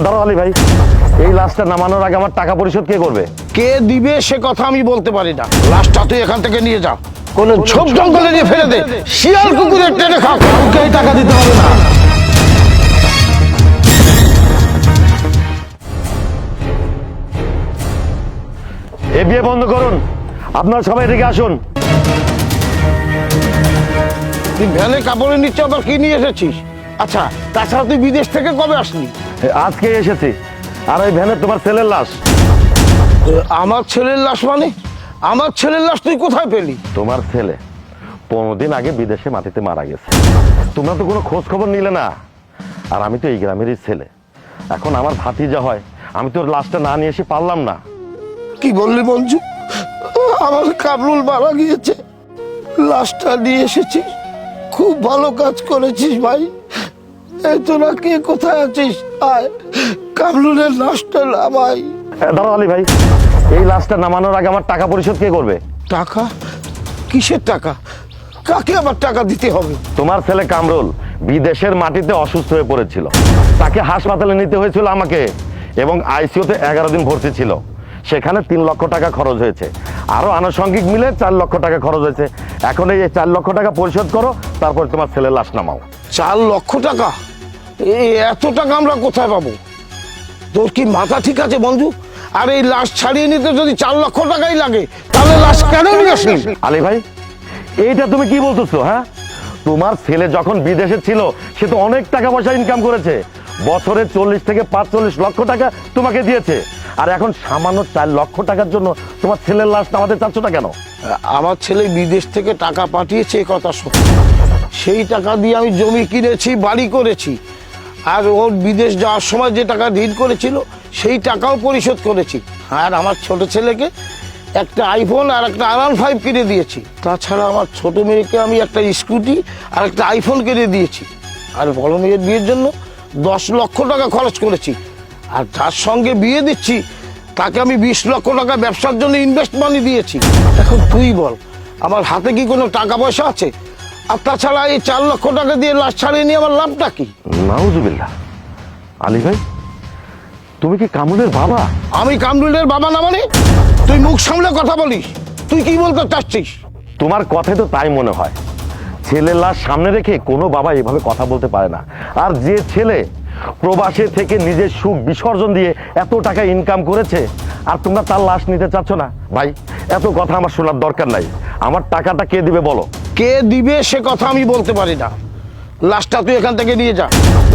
দাঁড়াও আলী ভাই, এই লাশটা নামানোর আগে আমার টাকা পরিশোধ কে করবে? কে দিবে সে কথা আমি বলতে পারি না। লাশটা তুই এখান থেকে নিয়ে যা, কোন ঝোপ জঙ্গলে নিয়ে ফেলে দে, শিয়াল কুকুরের টেনে খা, কাউকে এই টাকা দিতে হবে না। এ বিয়ে বন্ধ করুন, আপনারা সবাই এদিকে আসুন। তুই ভ্যানে কাপড়ের নিচে আবার কি নিয়ে এসেছিস? আচ্ছা, তাছাড়া তুই বিদেশ থেকে কবে আসলি? আজকে এসেছি। আর ওই ভ্যানে তোমার ছেলের লাশ। আমার ছেলের লাশ মানে? আমার ছেলের লাশ তুই কোথায় পেলি? তোমার ছেলে 15 দিন আগে বিদেশে মাটিতে মারা গেছে, তোমরা তো কোনো খোঁজ খবর নিলে না। আর আমি তো এই গ্রামেরই ছেলে, এখন আমার ভাতিজা হয়, আমি তো ওর লাশটা না নিয়ে এসে পারলাম না। কি বললি মঞ্জু? আমার কামরুল মারা গিয়েছে, লাশটা নিয়ে এসেছিস, খুব ভালো কাজ করেছিস ভাই। এই তোরা কে কোথায় আছিস? আয়, কামরুলের লাশটা নামাই। দাঁড়াও আলী ভাই, এই লাশটা নামানোর আগে আমার টাকা পরিশোধ কে করবে? টাকা? কিসের টাকা? কাকে আবার টাকা দিতে হবে? তোমার ছেলে কামরুল বিদেশের মাটিতে অসুস্থ হয়ে পড়েছিল, তাকে হাসপাতালে নিতে হয়েছিল আমাকে, এবং আইসিইউতে 11 দিন ভর্তি ছিল। সেখানে 3 লক্ষ টাকা খরচ হয়েছে, আরো আনুষঙ্গিক মিলে 4 লক্ষ টাকা খরচ হয়েছে। এখন এই 4 লক্ষ টাকা পরিশোধ করো, তারপর তোমার ছেলের লাশ নামাও। 4 লক্ষ টাকা? এত টাকা আমরা কোথায় পাবো? তোর কি মাথা ঠিক আছে মঞ্জু? আর এই লাশ ছাড়িয়ে নিতে যদি 4 লক্ষ টাকাই লাগে, তাহলে লাশ কেন নিয়ে আসলি? আলী ভাই, এইটা তুমি কি বলতেছো? হ্যাঁ, তোমার ছেলে যখন বিদেশে ছিল সে তো অনেক টাকা পয়সা ইনকাম করেছে, বছরে 40 থেকে 45 লক্ষ টাকা তোমাকে দিয়েছে। আর এখন সামান্য 4 লক্ষ টাকার জন্য তোমার ছেলের লাশ নামাতে চাচ্ছ না কেন? আমার ছেলে বিদেশ থেকে টাকা পাঠিয়েছে, এ কথা সত্যি। সেই টাকা দিয়ে আমি জমি কিনেছি, বাড়ি করেছি, আর ওর বিদেশ যাওয়ার সময় যে টাকা ঋণ করেছিল সেই টাকাও পরিশোধ করেছি। আর আমার ছোট ছেলেকে একটা আইফোন আর একটা R15 কিনে দিয়েছি। তাছাড়া আমার ছোট মেয়েকে আমি একটা স্কুটি আর একটা আইফোন কিনে দিয়েছি। আর বড় মেয়ের বিয়ের জন্য 10 লক্ষ টাকা খরচ করেছি। আর যার সঙ্গে বিয়ে দিচ্ছি তাকে আমি 20 লক্ষ টাকা ব্যবসার জন্য ইনভেস্ট মানি দিয়েছি। এখন তুই বল, আমার হাতে কি কোনো টাকা পয়সা আছে? আর তাছাড়া এই 4 লক্ষ টাকা দিয়ে লাশ ছাড়িয়ে নিয়ে আমার লাভটা কি? নাউজুবিল্লাহ। আলী ভাই, তুমি কি কামরুলের বাবা? আমি কামরুলের বাবা না মানে? তুই মুখ সামলে কথা বলিস, তুই কি বলতে চাচ্ছিস? তোমার কথাই তো তাই মনে হয়। ছেলের লাশ সামনে রেখে কোনো বাবা এভাবে কথা বলতে পারে না। আর যে ছেলে প্রবাসে থেকে নিজের সুখ বিসর্জন দিয়ে এত টাকা ইনকাম করেছে, আর তোমরা তার লাশ নিতে চাচ্ছ না? ভাই, এত কথা আমার শোনার দরকার নাই। আমার টাকাটা কে দিবে বলো? কে দিবে সে কথা আমি বলতে পারি না। লাশটা তুই এখান থেকে নিয়ে যা,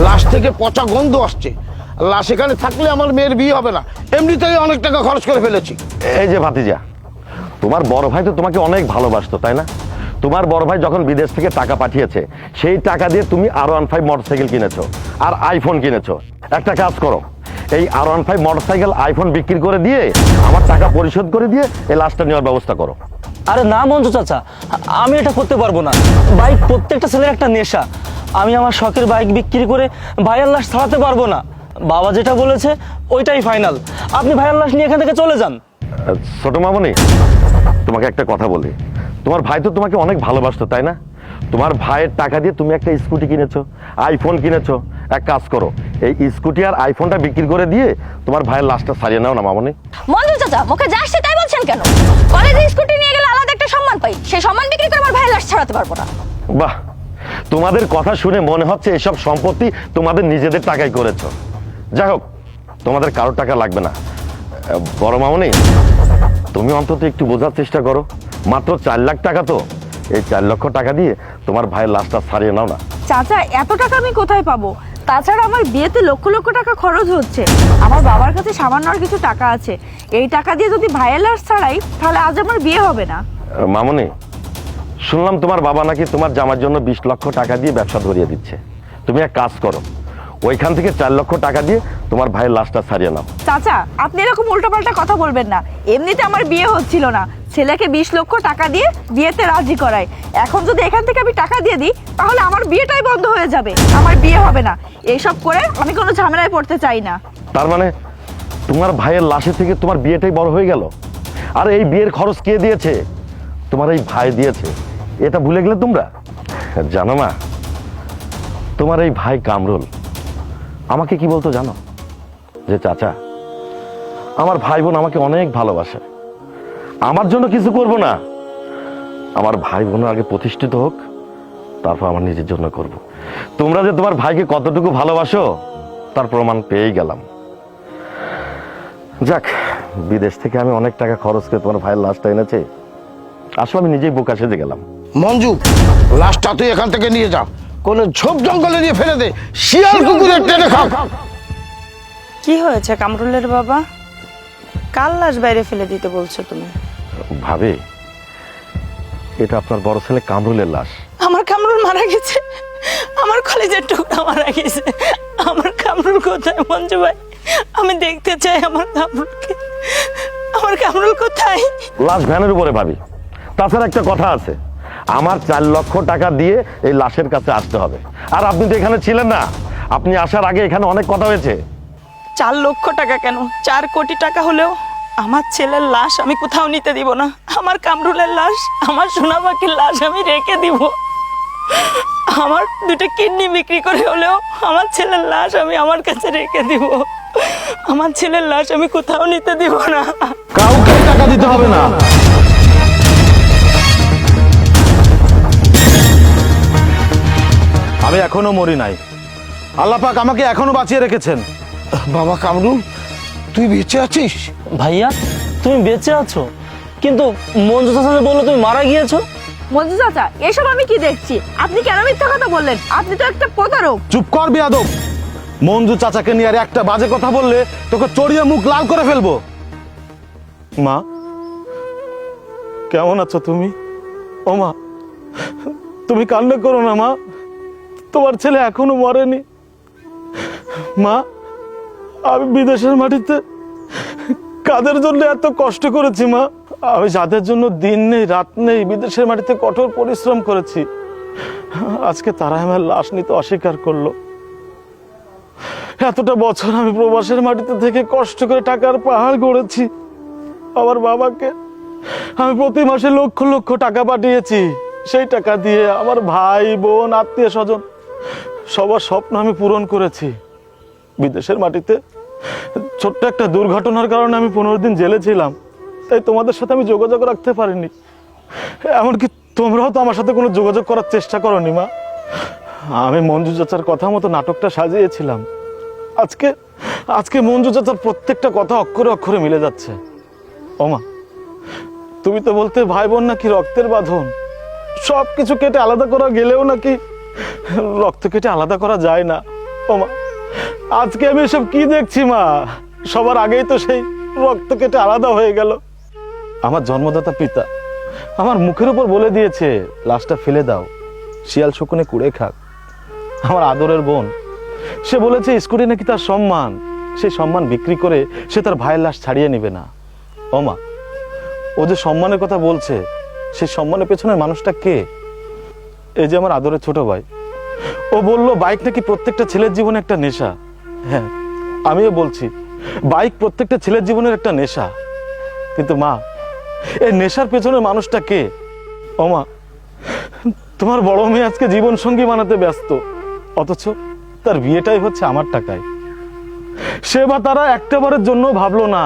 লাশ থেকে পচা গন্ধ আসছে। লাশ এখানে থাকলে আমার মেয়ের বিয়ে হবে না, এমনিতেই অনেক টাকা খরচ করে ফেলেছি। এই যে ভাতিজা, তোমার বড় ভাই তো তোমাকে অনেক ভালোবাসতো, তাই না? তোমার বড় ভাই যখন বিদেশ থেকে টাকা পাঠিয়েছে, সেই টাকা দিয়ে তুমি R15 মোটরসাইকেল কিনেছো আর আইফোন কিনেছো। একটা কাজ করো, এই R15 মোটরসাইকেল আইফোন বিক্রি করে দিয়ে আমার টাকা পরিশোধ করে দিয়ে এই লাশটা নেওয়ার ব্যবস্থা করো। আরে না মঞ্জু চাচা, আমি এটা করতে পারবো না। বাইক প্রত্যেকটা ছেলের একটা নেশা, আমি আমার শখের বাইক বিক্রি করে ভাইয়ের লাশ ছাড়াতে পারবো না। বাবা যেটা বলেছে ওইটাই ফাইনাল। আপনি ভাইয়ের লাশ নিয়ে এখান থেকে চলে যান। ছোট মামনি, তোমাকে একটা কথা বলি, তোমার ভাই তো তোমাকে অনেক ভালোবাসতো, তাই না? তোমার ভাইয়ের টাকা দিয়ে তুমি একটা স্কুটি কিনেছো, আইফোন কিনেছো। এক কাজ করো, এই স্কুটি আর আইফোনটা বিক্রি করে দিয়ে তোমার ভাইয়ের লাশটা ছাড়িয়ে নাও না মামনি। মঞ্জু চাচা, মুখে যা আসছে তাই বলছেন কেন? কলেজে স্কুটি নিয়ে গেলে আলাদা একটা সম্মান পাই, সেই সম্মান বিক্রি করে আমার ভাইয়ের লাশ ছাড়াতে পারবো না। বাহ, তোমাদের কথা শুনে মনে হচ্ছে এসব সম্পত্তি তোমাদের নিজেদের টাকায় করেছো। যাই হোক, তোমাদের কারোর টাকা লাগবে না। বড় মামনি, তুমি অন্তত একটু বোঝার চেষ্টা করো, মাত্র 4 লাখ টাকা তো। এই 4 লক্ষ টাকা দিয়ে তোমার ভাইয়ের লাশটা ছাড়িয়ে নাও না। চাচা, এত টাকা আমি কোথায় পাবো? তাছাড়া আমার বিয়েতে লক্ষ লক্ষ টাকা খরচ হচ্ছে। আমার বাবার কাছে সামান্য আর কিছু টাকা আছে, এই টাকা দিয়ে যদি ভাইয়ের লাশ ছাড়াই তাহলে আজ আমার বিয়ে হবে না। মামনি, শুনলাম তোমার বাবা নাকি তোমার জামার জন্য 20 লক্ষ টাকা দিয়ে ব্যবসা ধরিয়ে দিচ্ছে। তুমি এক কাজ করো, ওইখান থেকে 4 লক্ষ টাকা দিয়ে তোমার ভাইয়ের লাশটা ছাড়িয়ে নাও। চাচা, আপনি এরকম উল্টোপাল্টা কথা বলবেন না। এমনিতে আমার বিয়ে হচ্ছিল না, ছেলেকে 20 লক্ষ টাকা দিয়ে বিয়েতে রাজি করায়। এখন যদি এখান থেকে আমি টাকা দিয়ে দিই তাহলে আমার বিয়েটাই বন্ধ হয়ে যাবে, আমার বিয়ে হবে না। এইসব করে আমি কোনো ঝামেলায় পড়তে চাই না। তার মানে তোমার ভাইয়ের লাশের থেকে তোমার বিয়েটাই বড় হয়ে গেল? আর এই বিয়ের খরচ কে দিয়েছে? তোমার এই ভাই দিয়েছে, এটা ভুলে গেলে তোমরা? জানো মা, তোমার এই ভাই কামরুল আমাকে কি বলতো জানো? যে চাচা, আমার ভাই বোন আমাকে অনেক ভালোবাসে, আমার জন্য কিছু করব না, আমার ভাই বোন আগে প্রতিষ্ঠিত হোক, তারপর আমার নিজের জন্য করব। তোমরা যে তোমার ভাইকে কতটুকু ভালোবাসো তার প্রমাণ পেয়েই গেলাম। যাক, বিদেশ থেকে আমি অনেক টাকা খরচ করে তোমার ভাইয়ের লাশটা এনেছি, আসলে আমি নিজেই বোকা সেজে গেলাম। মঞ্জু, লাশটা তুই এখান থেকে নিয়ে যা, কোনো ঝোপ জঙ্গলে নিয়ে ফেলে দে, শিয়াল কুকুরের টেনে খাও। কি হয়েছে কামরুলের বাবা? কাল লাশ বাইরে ফেলে দিতে বলছো তুমি? ভাবি, এটা আপনার বড় ছেলে কামরুলের লাশ। আমার কামরুল মারা গেছে, আমার কলেজের টুকরা মারা গেছে। আমার কামরুল কোথায় মঞ্জু ভাই? আমি দেখতে চাই আমার কামরুলকে। আমার কামরুল কোথায়? লাশ ভ্যানের উপরে ভাবি। তাছাড়া একটা কথা আছে, আমার 4 লক্ষ টাকা দিয়ে এই লাশের কাছে আসতে হবে। আর আপনি তো এখানে ছিলেন না, আপনি আসার আগে এখানে অনেক কথা হয়েছে। 4 লক্ষ টাকা কেন, 4 কোটি টাকা হলেও আমার ছেলের লাশ আমি কোথাও নিতে দিব না। আমার কামরুলের লাশ, আমার সোনা পাখির লাশ আমি রেখে দিব। আমার 2টা কিডনি বিক্রি করে হলেও আমার ছেলের লাশ আমি আমার কাছে রেখে দিব। আমার ছেলের লাশ আমি কোথাও নিতে দিব না। কাউকে টাকা দিতে হবে না। আমি এখনো মরি নাই, আল্লাহ পাক আমাকে এখনো বাঁচিয়ে রেখেছেন। বাবা কামরুল, তুই বেঁচে আছিস? ভাইয়া, তুমি বেঁচে আছো, কিন্তু মঞ্জু চাচা যে বললো তুমি মারা গিয়েছো। মঞ্জু চাচা, এসব আমি কি দেখছি? আপনি কেন মিথ্যা কথা বললেন? আপনি তো একটা প্রতারক। চুপ কর বেয়াদব। মঞ্জু চাচাকে নিয়ে আর একটা বাজে কথা বললে তোকে চড়িয়ে মুখ লাল করে ফেলবো। মা, কেমন আছো তুমি? ও মা, তুমি কান্না করো না মা, তোমার ছেলে এখনো মরেনি। মা, আমি বিদেশের মাটিতে কাদের জন্য এত কষ্ট করেছি মা, আমি যাদের জন্য দিন নেই রাত নেই বিদেশের মাটিতে কঠোর পরিশ্রম করেছি, আজকে তারা আমার লাশ নিতে অস্বীকার করলো। এতটা বছর আমি প্রবাসের মাটিতে থেকে কষ্ট করে টাকার পাহাড় গড়েছি। আমার বাবাকে আমি প্রতি মাসে লক্ষ লক্ষ টাকা পাঠিয়েছি। সেই টাকা দিয়ে আমার ভাই বোন আত্মীয় স্বজন সবার স্বপ্ন আমি পূরণ করেছি। বিদেশের মাটিতে ছোট্ট একটা দুর্ঘটনার কারণে আমি 15 দিন জেলে ছিলাম, তাই তোমাদের সাথে আমি যোগাযোগ রাখতে পারিনি। এমনকি তোমরাও তো আমার সাথে কোনো যোগাযোগ করার চেষ্টা করোনি মা। আমি মঞ্জু চাচার কথা মতো নাটকটা সাজিয়েছিলাম। আজকে মঞ্জু চাচার প্রত্যেকটা কথা অক্ষরে অক্ষরে মিলে যাচ্ছে। ও মা, তুমি তো বলতে ভাই বোন নাকি রক্তের বাঁধন, সব কিছু কেটে আলাদা করা গেলেও নাকি রক্ত কেটে আলাদা করা যায় না। ও মা, আজকে আমি এসব কি দেখছি মা? সবার আগেই তো সেই রক্ত কেটে আলাদা হয়ে গেল। আমার জন্মদাতা পিতা আমার মুখের উপর বলে দিয়েছে লাশটা ফেলে দাও, শিয়াল শকুনে কুড়ে খাক। আমার আদরের বোন, সে বলেছে স্কুটি নাকি তার সম্মান, সেই সম্মান বিক্রি করে সে তার ভাইয়ের লাশ ছাড়িয়ে নেবে না। ও মা, ও যে সম্মানের কথা বলছে, সেই সম্মানের পেছনের মানুষটা কে? এই যে আমার আদরের ছোট ভাই, ও বলল বাইক নাকি প্রত্যেকটা ছেলের জীবনে একটা নেশা। হ্যাঁ, আমিও বলছি বাইক প্রত্যেকটা ছেলের জীবনের একটা নেশা, কিন্তু মা, এই নেশার পেছনের মানুষটা কে? ও মা, তোমার বড় মেয়ে আজকে জীবন সঙ্গী বানাতে ব্যস্ত, অথচ তার বিয়েটাই হচ্ছে আমার টাকায়। সে বা তারা একটাবারের জন্য ভাবলো না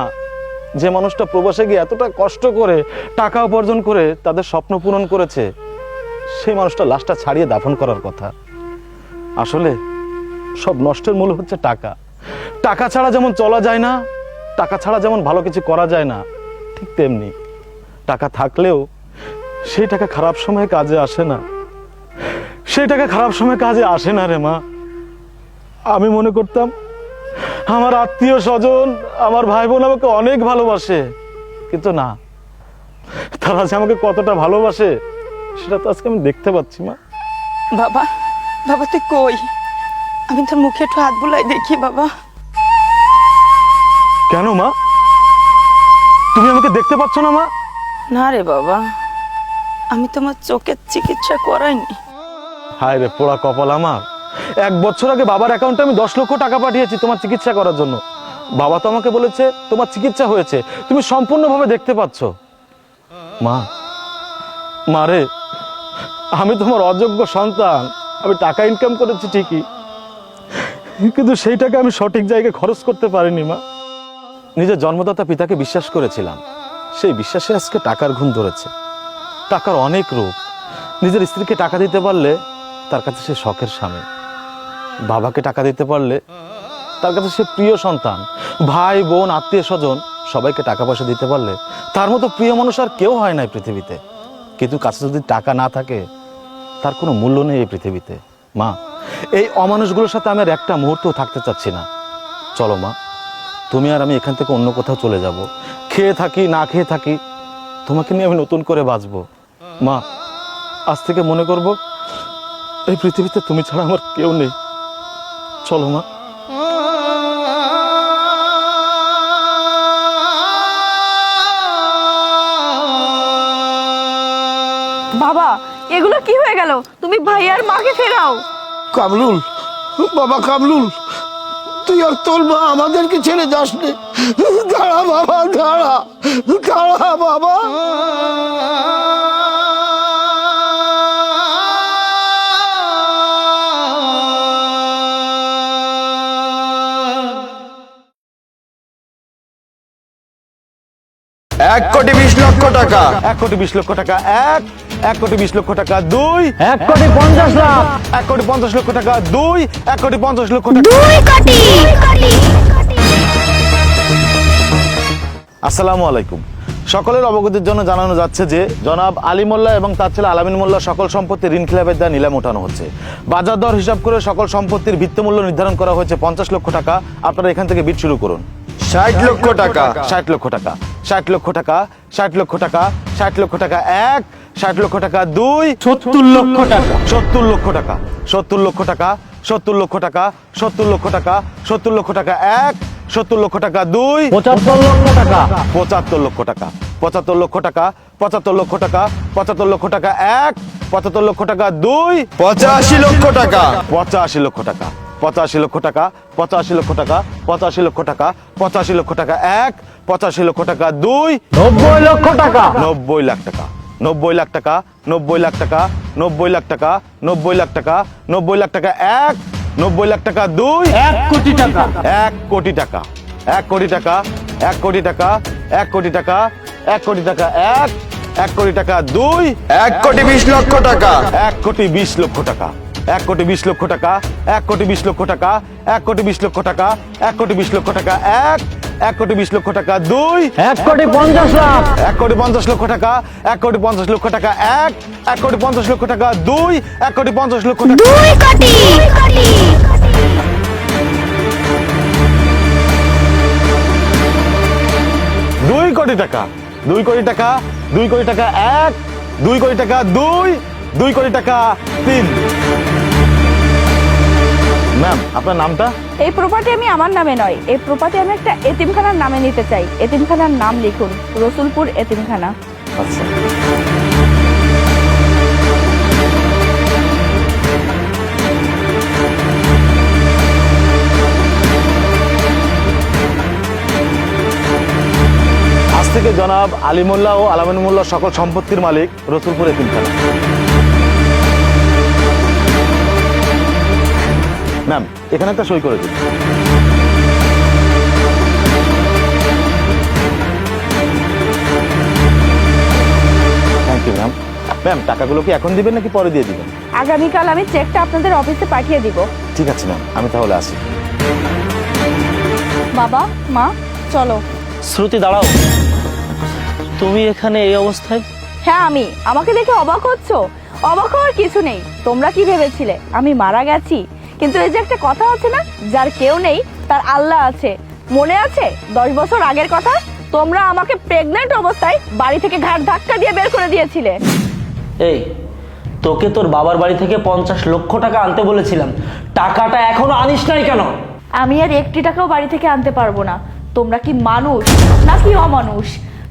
যে মানুষটা প্রবাসে গিয়ে এতটা কষ্ট করে টাকা উপার্জন করে তাদের স্বপ্ন পূরণ করেছে, সেই মানুষটা লাশটা ছাড়িয়ে দাফন করার কথা। আসলে সব নষ্টের মূল হচ্ছে টাকা। টাকা ছাড়া যেমন চলা যায় না, টাকা ছাড়া যেমন ভালো কিছু করা যায় না, ঠিক তেমনি টাকা থাকলেও সেই টাকা খারাপ সময়ে কাজে আসে না। সেই টাকা খারাপ সময়ে কাজে আসে না রে মা। আমি মনে করতাম আমার আত্মীয় স্বজন, আমার ভাই বোন আমাকে অনেক ভালোবাসে, কিন্তু না, তারা যে আমাকে কতটা ভালোবাসে সেটা তো আজকে আমি দেখতে পাচ্ছি মা। বাবা, বাবা তুই কই? আমি তোর মুখে একটু হাত বুলাই দেখি বাবা। কেন মা, তুমি আমাকে দেখতে পাচ্ছ না মা? না রে বাবা, আমি তোমার চোখের চিকিৎসা করাইনি। হায় রে পোড়া কপাল আমার। 1 বছর আগে বাবার অ্যাকাউন্টে আমি 10 লক্ষ টাকা পাঠিয়েছি তোমার চিকিৎসা করার জন্য। বাবা তো আমাকে বলেছে তোমার চিকিৎসা হয়েছে, তুমি সম্পূর্ণভাবে দেখতে পাচ্ছ। মা, মারে, আমি তোমার অযোগ্য সন্তান। আমি টাকা ইনকাম করেছি ঠিকই, কিন্তু সেই টাকা আমি সঠিক জায়গায় খরচ করতে পারিনি মা। নিজের জন্মদাতা পিতাকে বিশ্বাস করেছিলাম, সেই বিশ্বাসে আজকে টাকার ঘুম ধরেছে। টাকার অনেক রূপ। নিজের স্ত্রীকে টাকা দিতে পারলে তার কাছে সে শখের স্বামী, বাবাকে টাকা দিতে পারলে তার কাছে সে প্রিয় সন্তান, ভাই বোন আত্মীয় স্বজন সবাইকে টাকা পয়সা দিতে পারলে তার মতো প্রিয় মানুষ আর কেউ হয় না এই পৃথিবীতে। কিন্তু কাছে যদি টাকা না থাকে তার কোনো মূল্য নেই এই পৃথিবীতে। মা, এই অমানুষগুলোর সাথে আমি আর একটা মুহূর্তও থাকতে চাচ্ছি না। চলো মা, তুমি আর আমি এখান থেকে অন্য কোথাও চলে যাব, খেয়ে থাকি না খেয়ে থাকি, তোমাকে নিয়ে আমি নতুন করে বাঁচবো। মা, আজ থেকে মনে করব এই পৃথিবীতে তুমি ছাড়া আমার কেউ নেই। চলো মা। বাবা, এগুলো কি হয়ে গেল? তুমি ভাই আর মাকে ফেরাও। কামরুল, বাবা কামরুল, তুই আর তোর মা আমাদেরকে ছেড়ে যাস নে। দাঁড়া বাবা, দাঁড়া দাঁড়া বাবা। এক কোটি 20 লক্ষ টাকা, 1 কোটি 20 লক্ষ টাকা, 1 কোটি 20 লক্ষ টাকা, 2 1 কোটি 50 লাখ, 1 কোটি 50 লক্ষ টাকা, 2 1 কোটি 50 লক্ষ টাকা। আসসালামু আলাইকুম। সকলের অবগতির জন্য জানানো যাচ্ছে যে জনাব আলী মোল্লা এবং তার ছেলে আলামিন মোল্লা সকল সম্পত্তি ঋণ খেলাপের দ্বারা নিলামে ওঠানো হচ্ছে। বাজার দর হিসাব করে সকল সম্পত্তির ভিত্তিমূল্য নির্ধারণ করা হয়েছে 50 লক্ষ টাকা। আপনারা এখান থেকে বিট শুরু করুন। 60 লক্ষ টাকা, 60 লক্ষ টাকা, 60 লক্ষ টাকা, 60 লক্ষ টাকা, 60 লক্ষ টাকা, 1 60 লক্ষ টাকা, 2 70 লক্ষ টাকা, 70 লক্ষ টাকা, 70 লক্ষ টাকা, 70 লক্ষ টাকা, 70 লক্ষ টাকা, 70 লক্ষ টাকা, 1 70 লক্ষ টাকা, 2 75 লক্ষ টাকা, 75 লক্ষ টাকা, 75 লক্ষ টাকা, 75 লক্ষ টাকা, 75 লক্ষ টাকা, 1 75 লক্ষ টাকা, 2 85 লক্ষ টাকা, 85 লক্ষ টাকা, 85 লক্ষ টাকা, 85 লক্ষ টাকা, 85 লক্ষ টাকা, 85 লক্ষ টাকা, 1 85 লক্ষ টাকা, 2 90 লক্ষ টাকা, 90 লাখ টাকা, 90 লাখ টাকা, 90 লাখ টাকা, 90 লাখ টাকা, 90 লাখ টাকা, 90 লাখ টাকা, 1 90 লাখ টাকা, 2 1 কোটি টাকা, 1 কোটি টাকা, 1 কোটি টাকা, 1 কোটি টাকা, 1 কোটি টাকা, 1 কোটি টাকা, 1 কোটি টাকা, 2 1 কোটি 20 লক্ষ টাকা, 1 কোটি 20 লক্ষ টাকা, 1 কোটি 20 লক্ষ টাকা, 1 কোটি 20 লক্ষ টাকা, 1 কোটি 20 লক্ষ টাকা, 1 কোটি 20 লক্ষ টাকা, 1 কোটি 20 লক্ষ টাকা, 2 1 কোটি 50 লাখ, 1 কোটি 50 লক্ষ টাকা, 1 কোটি 50 লক্ষ টাকা, 1 কোটি 50 লক্ষ টাকা, 2 1 কোটি 50 লক্ষ টাকা, 2 কোটি টাকা, 2 কোটি টাকা, 2 কোটি টাকা, 1 2 কোটি টাকা, 2 কোটি টাকা, 3। ম্যাম, আপনার নামটা? এই প্রপার্টি আমি আমার নামে নয়, এই প্রপার্টি আমি একটা এতিমখানার নামে নিতে চাই। এতিমখানার নাম লিখুন, রসুলপুর এতিমখানা। আচ্ছা। আজ থেকে জনাব আলী মোল্লা ও আলামিন মোল্লা সকল সম্পত্তির মালিক রসুলপুর এতিমখানা। ম্যাম, এখানে একটা সই করে দিন। Thank you ma'am. ম্যাম, টাকাগুলো কি এখন দিবেন নাকি পরে দিয়ে দিবেন? আগামীকাল আমি চেকটা আপনাদের অফিসে পাঠিয়ে দিব। ঠিক আছে ম্যাম, আমি তাহলে আসি। বাবা, মা, চলো। শ্রুতি দাঁড়াও, তুমি এখানে এই অবস্থায়? হ্যাঁ, আমাকে দেখে অবাক হচ্ছ? অবাক হওয়ার কিছু নেই। তোমরা কি ভেবেছিলে আমি মারা গেছি? কিন্তু এই যে একটা কথা আছে না, যার কেউ নেই তার আল্লাহ আছে। মনে আছে 10 বছর আগের কথা? তোমরা আমাকে প্রেগন্যান্ট অবস্থায় বাড়ি থেকে ঘাট ধাক্কা দিয়ে বের করে দিয়েছিলে। এই, তোকে তোর বাবার বাড়ি থেকে 50 লক্ষ টাকা আনতে বলেছিলাম, টাকাটা এখনো আনিস নাই কেন? আমি আর 1টি টাকাও বাড়ি থেকে আনতে পারবো না। তোমরা কি মানুষ নাকি অমানুষ?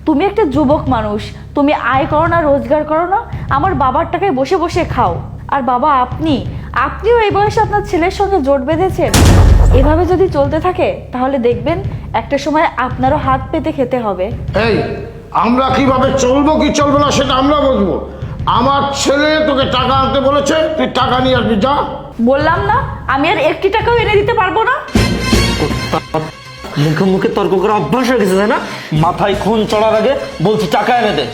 তুমি একটা যুবক মানুষ, তুমি আয় করো না, রোজগার করো না, আমার বাবার টাকায় বসে বসে খাও। আর বাবা, আপনিও এই বয়সে আপনার ছেলের সঙ্গে জোট বেঁধেছেন। এভাবে যদি চলতে থাকে তাহলে দেখবেন একটা সময় আপনারও হাত পেতে খেতে হবে। এই, আমরা কিভাবে চলবো কি চলবো না সেটা আমরা বুঝবো। আমার ছেলে তোকে টাকা আনতে বলেছে, তুই টাকা নিয়ে আসবি, যা। বললাম না আমি আর একটি টাকাও এনে দিতে পারবো না। মুখে মুখে তর্ক করা অভ্যাস হয়ে গেছে তাই না? মাথায় খুন চড়ার আগে বলছি টাকা এনে দে।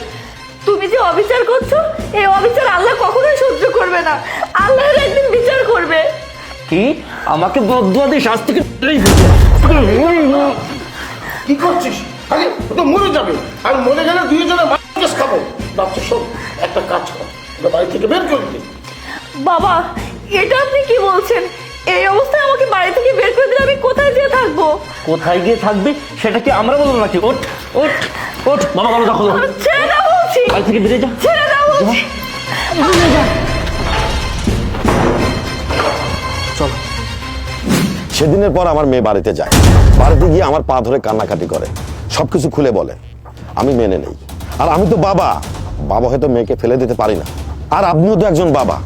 তুমি যে অবিচার করছো, এই অবিচার আল্লাহ কখনোই সহ্য করবে না। আল্লাহর একদিন বিচার করবে। কি আমাকে বদুয়া দিয়ে শাস্তি কি করছিস? আরে ও তো মরে যাবে, আর মরে গেলে দুইজনে মাছ খাবো। বাচ্চা শোন, একটা কাজ কর, ওকে বাড়ি থেকে বের করে দে। বাবা, এটা আপনি কি বলছেন? এই অবস্থায় আমাকে বাড়ি থেকে বের করে দিলে আমি কোথায় যেয়ে থাকবো? কোথায় গিয়ে থাকবি সেটা কি আমরা বলবো নাকি? ওঠ ওঠ ওঠ, বাবা গেল দেখো। ছেড়ে দাও বলছি, বাড়ি থেকে বেরিয়ে যা। ছেড়ে দাও বলছি। সেদিনের পর আমার মেয়ে বাড়িতে যায়, বাড়িতে গিয়ে আমার পা ধরে কান্নাকাটি করে, সবকিছু খুলে বলে। আমি মেনে নেই। আর আমি তো বাবা, বাবা হয়তো মেয়েকে ফেলে দিতে পারি না। আর আপনিও তো একজন বাবা,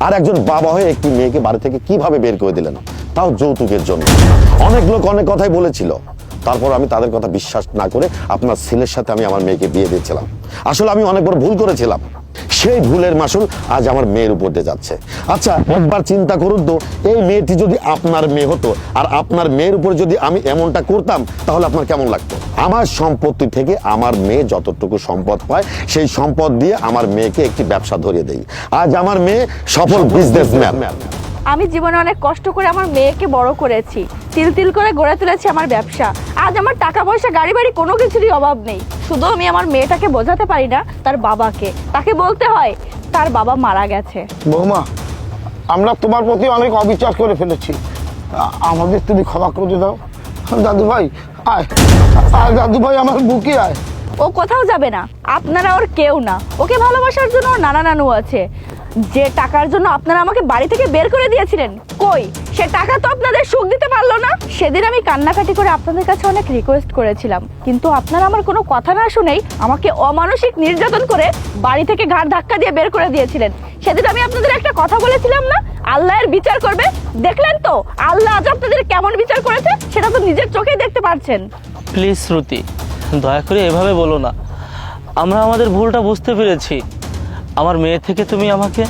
আর একজন বাবা হয়ে একটি মেয়েকে বাড়ি থেকে কিভাবে বের করে দিলেন, তাও যৌতুকের জন্য। অনেক লোক অনেক কথাই বলেছিল, তারপর আমি তাদের কথা বিশ্বাস না করে আপনার ছেলের সাথে আমি আমার মেয়েকে বিয়ে দিয়েছিলাম। আসলে আমি অনেক বড় ভুল করেছিলাম, সেই ভুলের মাসুল আজ আমার মেয়ের উপর দিয়ে যাচ্ছে। আচ্ছা একবার চিন্তা করুন তো, এই মেয়েটি যদি আপনার মেয়ে হতো আর আপনার মেয়ের উপর যদি আমি এমনটা করতাম, তাহলে আপনার কেমন লাগতো? আমার সম্পত্তি থেকে আমার মেয়ে যতটুকু সম্পদ পায়, সেই সম্পদ দিয়ে আমার মেয়েকে একটি ব্যবসা ধরিয়ে দেই। আজ আমার মেয়ে সফল বিজনেসম্যান। আমি জীবনে অনেক কষ্ট করে আমার মেয়েকে বড় করেছি, তিল তিল করে গড়ে তুলেছি আমার ব্যবসা। আজ আমার টাকা পয়সা গাড়ি বাড়ি কোনো কিছুরই অভাব নেই। শুধু আমি আমার মেয়েটাকে বোঝাতে পারি না তার বাবাকে। তাকে বলতে হয় তার বাবা মারা গেছে। বৌমা, আমরা তোমার প্রতি অনেক অবিচার করে ফেলেছি, আমাদের তুমি ক্ষমা করে দাও। দাদু ভাই আয়, আয় দাদু ভাই, আমার বুকে আয়। ও কোথাও যাবে না, আপনারা ওর কেউ না। ওকে ভালোবাসার জন্য ওর নানা নানু আছে। যে টাকার জন্য আপনারা আমাকে বাড়ি থেকে বের করে দিয়েছিলেন, কই সে টাকা তো আপনাদের সুখ দিতে পারলো না। সেদিন আমি কান্নাকাটি করে আপনাদের কাছে অনেক রিকোয়েস্ট করেছিলাম, কিন্তু আপনারা আমার কোনো কথা না শুনেই আমাকে অমানসিক নির্যাতন করে বাড়ি থেকে ঘাড় ধাক্কা দিয়ে বের করে দিয়েছিলেন। সেদিন আমি আপনাদের একটা কথা বলেছিলাম না, আল্লাহর বিচার করবে। দেখলেন তো আল্লাহ আজ আপনাদের কেমন বিচার করেছে, সেটা তো নিজের চোখেই দেখতে পাচ্ছেন। প্লিজ শ্রুতি, দয়া করে এভাবে বলো না। আমরা আমাদের ভুলটা বুঝতে পেরেছি। আমার মেয়ে থেকে তুমি আমাকে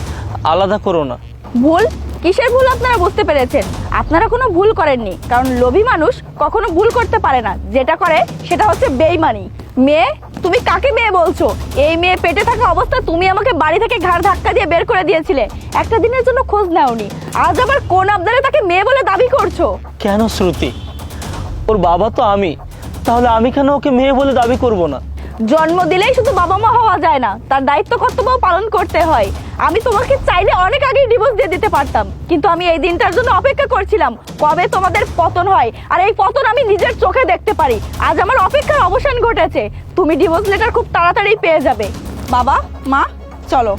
আলাদা করো না। ভুল? কিসের ভুল আপনারা বুঝতে পেরেছেন? আপনারা কোনো ভুল করেননি, কারণ লোভী মানুষ কখনো ভুল করতে পারে না। যেটা করে সেটা হচ্ছে বেইমানি। মেয়ে? তুমি কাকে মেয়ে বলছো? এই মেয়ে পেটে থাকা অবস্থা তুমি আমাকে বাড়ি থেকে ঘাড় ধাক্কা দিয়ে বের করে দিয়েছিলে, একটা দিনের জন্য খোঁজ নাওনি। আজ আবার কোন আবদারে তাকে মেয়ে বলে দাবি করছো? কেন শ্রুতি? ওর বাবা তো আমি, তাহলে আমি কেন ওকে মেয়ে বলে দাবি করব না? জন্ম দিলেই শুধু বাবা মা হওয়া যায় না, তার দায়িত্ব কর্তব্য পালন করতে হয়। আমি তোমাকে চাইলে অনেক আগেই ডিভোর্স দিয়ে দিতে পারতাম, কিন্তু আমি এই দিনটার জন্য অপেক্ষা করছিলাম কবে তোমাদের পতন হয়। আর এই পতন আমি নিজের চোখে দেখতে পারি। আজ আমার অপেক্ষার অবসান ঘটেছে। তুমি ডিভোর্স লেটার খুব তাড়াতাড়ি পেয়ে যাবে। বাবা মা চলো।